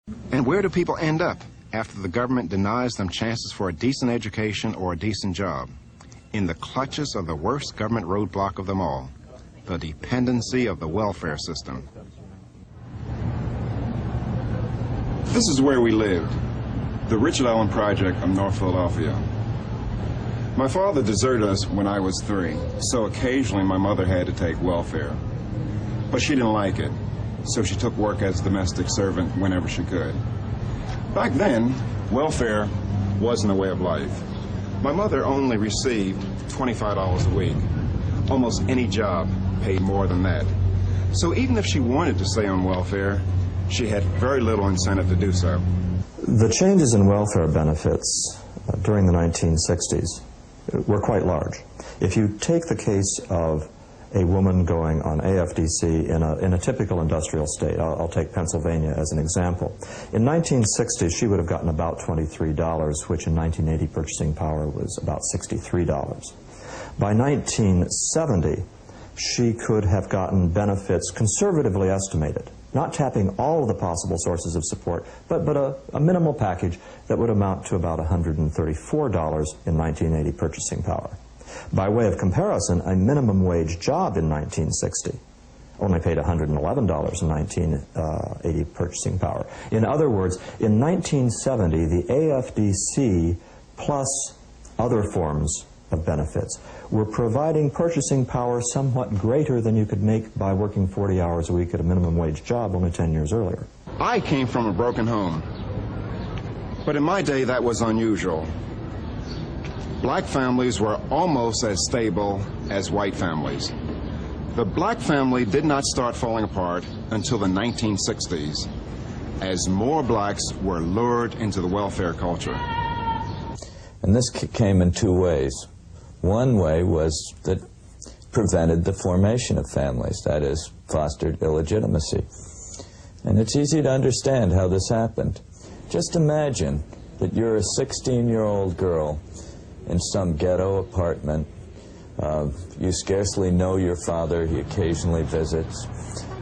And where do people end up after the government denies them chances for a decent education or a decent job? In the clutches of the worst government roadblock of them all, the dependency of the welfare system. This is where we lived, the Richard Allen Project of North Philadelphia. My father deserted us when I was 3, so occasionally my mother had to take welfare. But she didn't like it, so she took work as a domestic servant whenever she could. Back then, welfare wasn't a way of life. My mother only received $25 a week. Almost any job paid more than that. So even if she wanted to stay on welfare, she had very little incentive to do so. The changes in welfare benefits during the 1960s were quite large. If you take the case of a woman going on AFDC in a typical industrial state, I'll take Pennsylvania as an example. In 1960, she would have gotten about $23, which in 1980 purchasing power was about $63. By 1970, she could have gotten benefits conservatively estimated, not tapping all of the possible sources of support, but a minimal package that would amount to about $134 in 1980 purchasing power. By way of comparison, a minimum wage job in 1960 only paid $111 in 1980 purchasing power. In other words, in 1970, the AFDC plus other forms of benefits were providing purchasing power somewhat greater than you could make by working 40 hours a week at a minimum wage job only 10 years earlier. I came from a broken home, but in my day that was unusual. Black families were almost as stable as white families. The black family did not start falling apart until the 1960s, as more blacks were lured into the welfare culture. And this came in 2 ways. One way was that prevented the formation of families, that is, fostered illegitimacy. And it's easy to understand how this happened. Just imagine that you're a 16-year-old girl in some ghetto apartment. You scarcely know your father. He occasionally visits.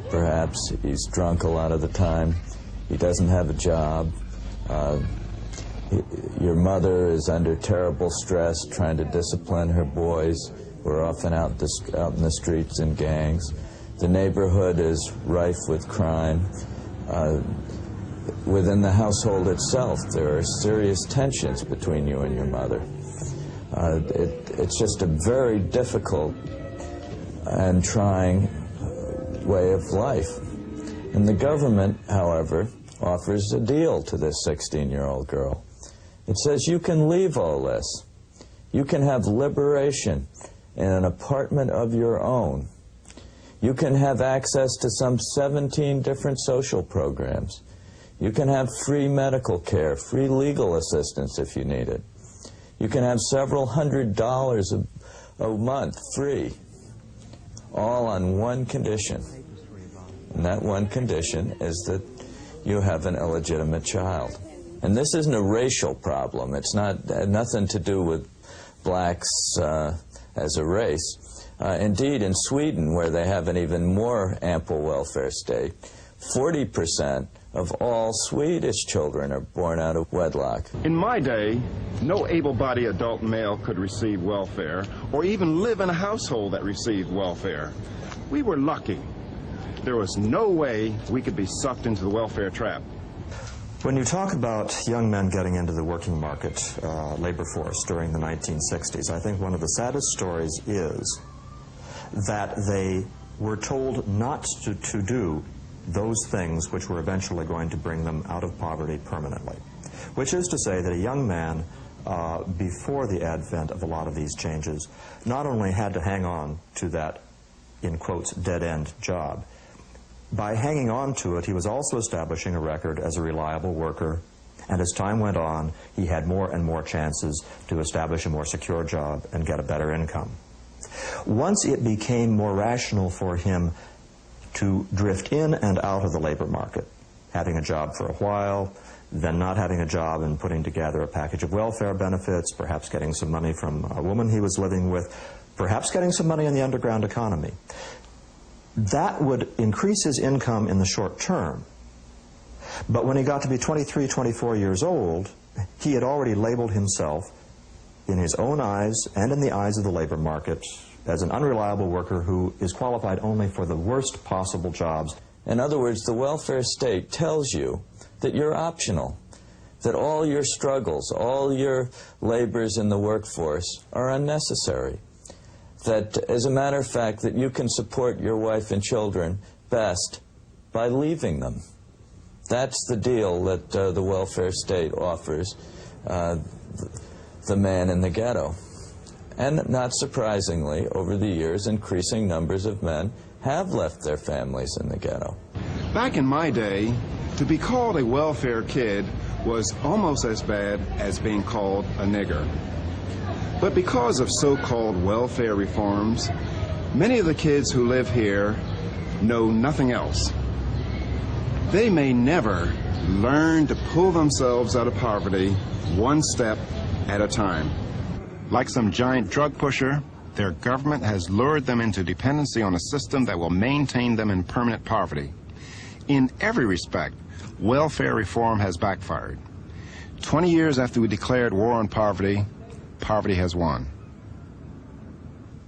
Perhaps he's drunk a lot of the time. He doesn't have a job. Your mother is under terrible stress trying to discipline her boys who are often out in the streets in gangs. The neighborhood is rife with crime. Within the household itself, there are serious tensions between you and your mother. It's just a very difficult and trying way of life. And the government, however, offers a deal to this 16-year-old girl. It says you can leave all this. You can have liberation in an apartment of your own. You can have access to some 17 different social programs. You can have free medical care, free legal assistance if you need it. You can have several $100s a month free, all on one condition. And that one condition is that you have an illegitimate child. And this isn't a racial problem. It's nothing to do with blacks as a race. Indeed, in Sweden, where they have an even more ample welfare state, 40% of all Swedish children are born out of wedlock. In my day, no able-bodied adult male could receive welfare or even live in a household that received welfare. We were lucky. There was no way we could be sucked into the welfare trap. When you talk about young men getting into the working market, labor force during the 1960s, I think one of the saddest stories is that they were told not to do those things which were eventually going to bring them out of poverty permanently. Which is to say that a young man, before the advent of a lot of these changes, not only had to hang on to that, in quotes, dead-end job. By hanging on to it, he was also establishing a record as a reliable worker, and as time went on, he had more and more chances to establish a more secure job and get a better income. Once it became more rational for him to drift in and out of the labor market, having a job for a while, then not having a job and putting together a package of welfare benefits, perhaps getting some money from a woman he was living with, perhaps getting some money in the underground economy. That would increase his income in the short term, But when he got to be 23, 24 years old, he had already labeled himself, in his own eyes and in the eyes of the labor market, as an unreliable worker who is qualified only for the worst possible jobs. In other words, the welfare state tells you that you're optional, that all your struggles, all your labors in the workforce are unnecessary, that, as a matter of fact, that you can support your wife and children best by leaving them. That's the deal that the welfare state offers the man in the ghetto. And not surprisingly, over the years, increasing numbers of men have left their families in the ghetto. Back in my day, to be called a welfare kid was almost as bad as being called a nigger. But because of so-called welfare reforms, many of the kids who live here know nothing else. They may never learn to pull themselves out of poverty one step at a time. Like some giant drug pusher, their government has lured them into dependency on a system that will maintain them in permanent poverty. In every respect, welfare reform has backfired. 20 years after we declared war on poverty, poverty has won.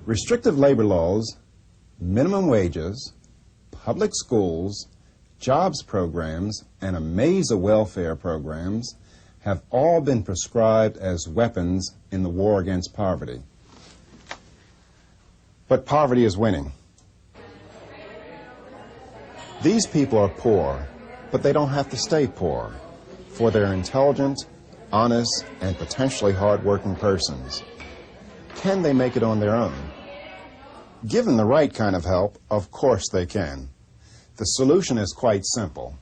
Restrictive labor laws, minimum wages, public schools, jobs programs, and a maze of welfare programs have all been prescribed as weapons in the war against poverty. But poverty is winning. These people are poor, but they don't have to stay poor, for they're intelligent, honest, and potentially hard-working persons. Can they make it on their own? Given the right kind of help, of course they can. The solution is quite simple.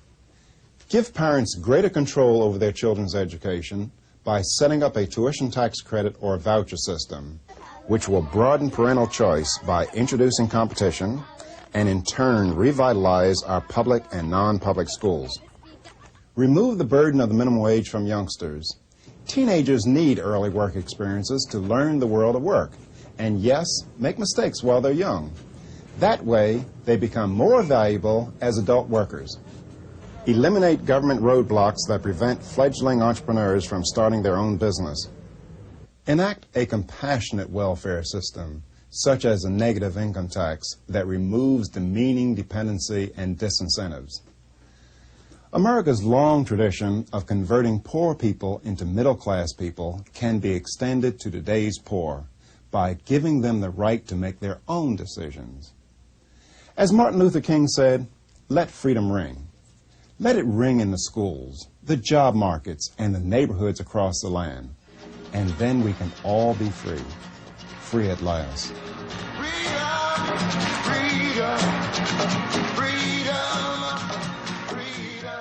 Give parents greater control over their children's education by setting up a tuition tax credit or voucher system, which will broaden parental choice by introducing competition and in turn revitalize our public and non-public schools. Remove the burden of the minimum wage from youngsters. Teenagers need early work experiences to learn the world of work, and yes, make mistakes while they're young. That way, they become more valuable as adult workers. Eliminate government roadblocks that prevent fledgling entrepreneurs from starting their own business. Enact a compassionate welfare system, such as a negative income tax that removes demeaning dependency and disincentives. America's long tradition of converting poor people into middle-class people can be extended to today's poor by giving them the right to make their own decisions. As Martin Luther King said, let freedom ring. Let it ring in the schools, the job markets, and the neighborhoods across the land. And then we can all be free. Free at last. Freedom, freedom, freedom, freedom.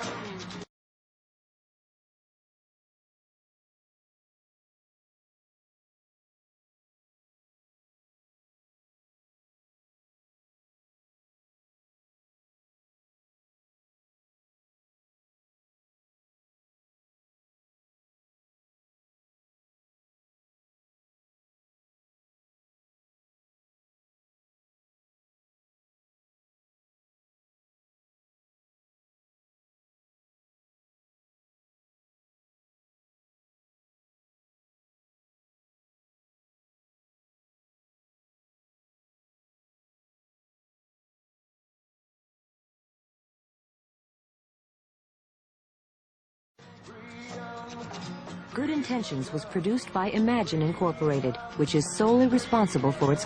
Good Intentions was produced by Imagine Incorporated, which is solely responsible for its